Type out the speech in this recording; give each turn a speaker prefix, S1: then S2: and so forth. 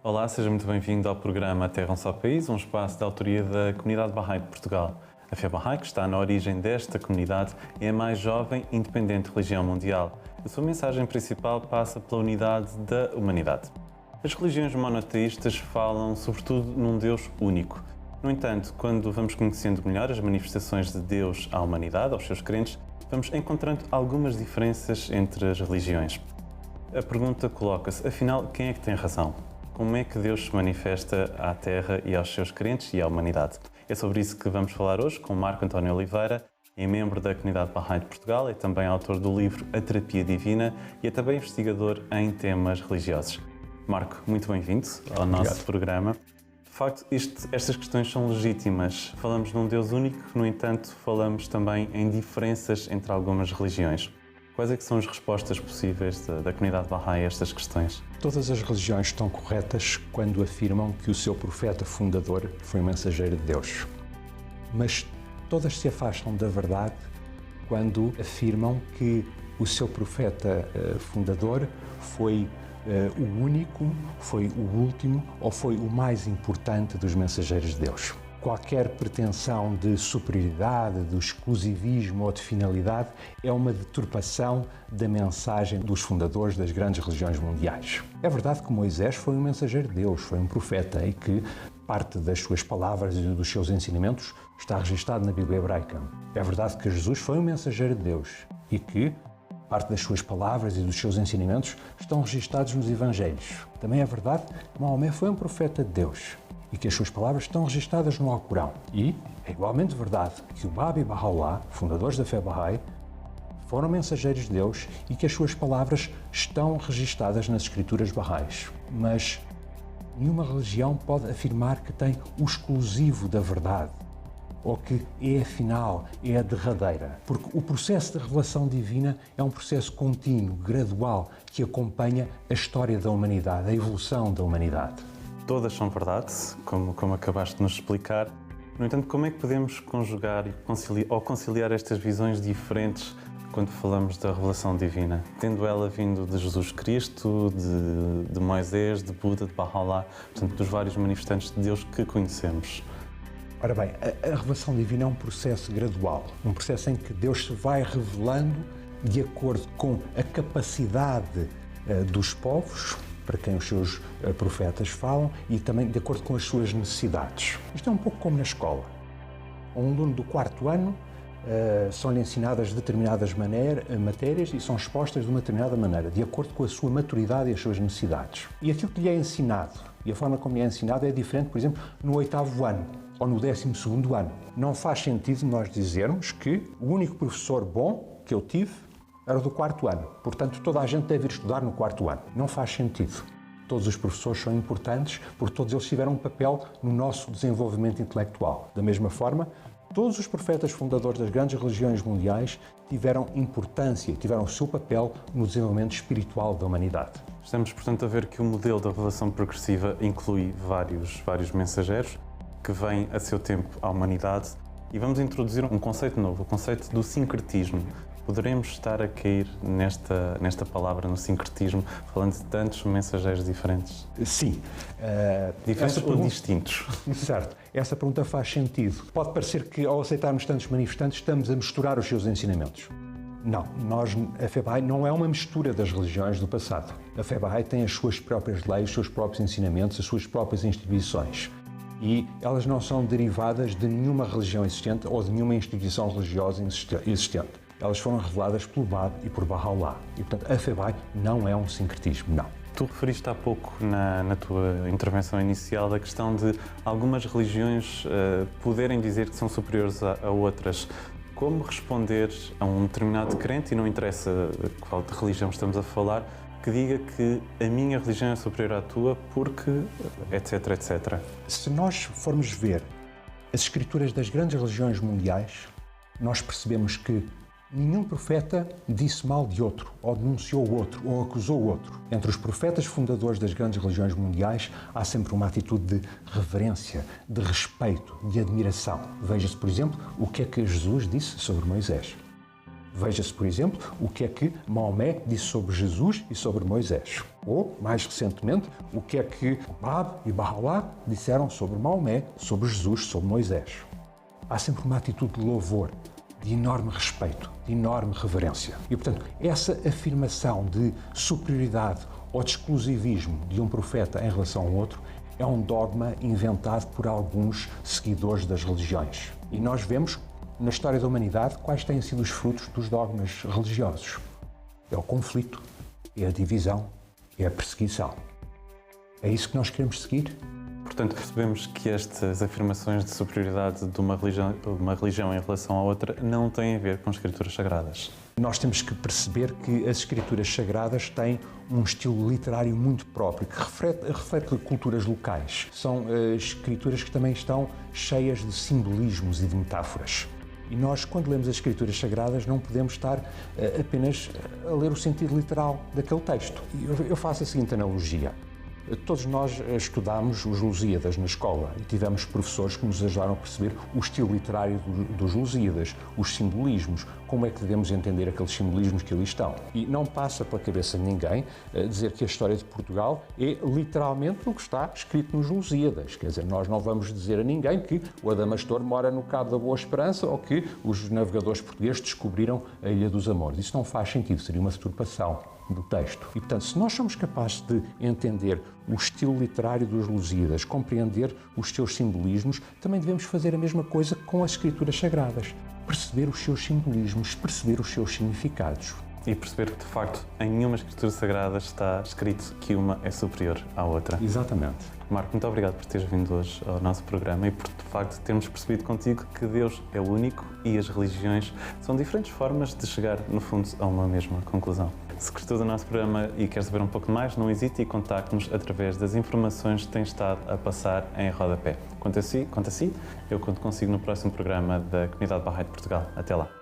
S1: Olá, seja muito bem-vindo ao programa Terra um Só País, um espaço de autoria da Comunidade Bahá'í de Portugal. A fé Bahá'í, que está na origem desta comunidade, é a mais jovem e independente religião mundial. A sua mensagem principal passa pela unidade da humanidade. As religiões monoteístas falam sobretudo num Deus único. No entanto, quando vamos conhecendo melhor as manifestações de Deus à humanidade, aos seus crentes, vamos encontrando algumas diferenças entre as religiões. A pergunta coloca-se, afinal, quem é que tem razão? Como é que Deus se manifesta à Terra e aos seus crentes e à humanidade? É sobre isso que vamos falar hoje com Marco António Oliveira, é membro da Comunidade Bahá'í de Portugal, é também autor do livro A Terapia Divina e é também investigador em temas religiosos. Marco, muito bem-vindo ao nosso programa. De facto, estas questões são legítimas. Falamos num Deus único, no entanto, falamos também em diferenças entre algumas religiões. Quais é que são as respostas possíveis da comunidade Bahá'í a estas questões?
S2: Todas as religiões estão corretas quando afirmam que o seu profeta fundador foi um mensageiro de Deus. Mas todas se afastam da verdade quando afirmam que o seu profeta fundador foi o único, foi o último ou foi o mais importante dos mensageiros de Deus. Qualquer pretensão de superioridade, de exclusivismo ou de finalidade é uma deturpação da mensagem dos fundadores das grandes religiões mundiais. É verdade que Moisés foi um mensageiro de Deus, foi um profeta e que parte das suas palavras e dos seus ensinamentos está registado na Bíblia hebraica. É verdade que Jesus foi um mensageiro de Deus e que parte das suas palavras e dos seus ensinamentos estão registados nos Evangelhos. Também é verdade que Maomé foi um profeta de Deus e que as suas palavras estão registadas no Alcorão. E é igualmente verdade que o Baba e Baha'u'lláh, fundadores da fé Bahá'í, foram mensageiros de Deus e que as suas palavras estão registadas nas escrituras Bahá'ís. Mas nenhuma religião pode afirmar que tem o exclusivo da verdade ou que é a final, é a derradeira. Porque o processo de revelação divina é um processo contínuo, gradual, que acompanha a história da humanidade, a evolução da humanidade.
S1: Todas são verdade, como acabaste de nos explicar. No entanto, como é que podemos conjugar e conciliar estas visões diferentes quando falamos da revelação divina? Tendo ela vindo de Jesus Cristo, de Moisés, de Buda, de Baha'u'lláh, portanto, dos vários manifestantes de Deus que conhecemos.
S2: Ora bem, a revelação divina é um processo gradual, um processo em que Deus se vai revelando de acordo com a capacidade dos povos, para quem os seus profetas falam, e também de acordo com as suas necessidades. Isto é um pouco como na escola. Um aluno do 4º ano são-lhe ensinadas determinadas matérias e são expostas de uma determinada maneira, de acordo com a sua maturidade e as suas necessidades. E aquilo que lhe é ensinado e a forma como lhe é ensinado é diferente, por exemplo, no 8º ano ou no 12º ano. Não faz sentido nós dizermos que o único professor bom que eu tive era do 4º ano. Portanto, toda a gente deve ir estudar no 4º ano. Não faz sentido. Todos os professores são importantes porque todos eles tiveram um papel no nosso desenvolvimento intelectual. Da mesma forma, todos os profetas fundadores das grandes religiões mundiais tiveram importância, tiveram o seu papel no desenvolvimento espiritual da humanidade.
S1: Estamos, portanto, a ver que o modelo da revelação progressiva inclui vários mensageiros que vêm a seu tempo à humanidade e vamos introduzir um conceito novo, o conceito do sincretismo. Poderemos estar a cair nesta palavra, no sincretismo, falando de tantos mensageiros diferentes?
S2: Sim.
S1: Diferentes ou distintos?
S2: Certo. Essa pergunta faz sentido. Pode parecer que, ao aceitarmos tantos manifestantes, estamos a misturar os seus ensinamentos. Não. A fé Bahá'í não é uma mistura das religiões do passado. A fé Bahá'í tem as suas próprias leis, os seus próprios ensinamentos, as suas próprias instituições. E elas não são derivadas de nenhuma religião existente ou de nenhuma instituição religiosa existente. Elas foram reveladas pelo Bab e por Baha'u'lláh. E, portanto, a fé Bahá'í não é um sincretismo, não.
S1: Tu referiste há pouco, na tua intervenção inicial, a questão de algumas religiões poderem dizer que são superiores a outras. Como responder a um determinado crente, e não interessa qual de religião estamos a falar, que diga que a minha religião é superior à tua porque etc, etc.
S2: Se nós formos ver as escrituras das grandes religiões mundiais, nós percebemos que nenhum profeta disse mal de outro, ou denunciou o outro, ou acusou o outro. Entre os profetas fundadores das grandes religiões mundiais há sempre uma atitude de reverência, de respeito, de admiração. Veja-se, por exemplo, o que é que Jesus disse sobre Moisés. Veja-se, por exemplo, o que é que Maomé disse sobre Jesus e sobre Moisés. Ou, mais recentemente, o que é que Bab e Bahá'u'lláh disseram sobre Maomé, sobre Jesus, sobre Moisés. Há sempre uma atitude de louvor, de enorme respeito, de enorme reverência. E, portanto, essa afirmação de superioridade ou de exclusivismo de um profeta em relação ao outro é um dogma inventado por alguns seguidores das religiões. E nós vemos na história da humanidade quais têm sido os frutos dos dogmas religiosos. É o conflito, é a divisão, é a perseguição. É isso que nós queremos seguir?
S1: Portanto, percebemos que estas afirmações de superioridade de uma religião em relação à outra não têm a ver com escrituras sagradas.
S2: Nós temos que perceber que as escrituras sagradas têm um estilo literário muito próprio, que reflete culturas locais. São escrituras que também estão cheias de simbolismos e de metáforas. E nós, quando lemos as escrituras sagradas, não podemos estar apenas a ler o sentido literal daquele texto. Eu faço a seguinte analogia. Todos nós estudámos os Lusíadas na escola e tivemos professores que nos ajudaram a perceber o estilo literário dos Lusíadas, os simbolismos, como é que devemos entender aqueles simbolismos que ali estão. E não passa pela cabeça de ninguém dizer que a história de Portugal é literalmente o que está escrito nos Lusíadas. Quer dizer, nós não vamos dizer a ninguém que o Adamastor mora no Cabo da Boa Esperança ou que os navegadores portugueses descobriram a Ilha dos Amores. Isso não faz sentido, seria uma deturpação do texto. E, portanto, se nós somos capazes de entender o estilo literário dos Lusíadas, compreender os seus simbolismos, também devemos fazer a mesma coisa com as escrituras sagradas. Perceber os seus simbolismos, perceber os seus significados.
S1: E perceber que, de facto, em nenhuma escritura sagrada está escrito que uma é superior à outra.
S2: Exatamente.
S1: Marco, muito obrigado por teres vindo hoje ao nosso programa e por, de facto, termos percebido contigo que Deus é o único e as religiões são diferentes formas de chegar, no fundo, a uma mesma conclusão. Se gostou do nosso programa e quer saber um pouco mais, não hesite e contacte-nos através das informações que tem estado a passar em rodapé. Quanto a si, eu conto consigo no próximo programa da Comunidade Bahá'í de Portugal. Até lá.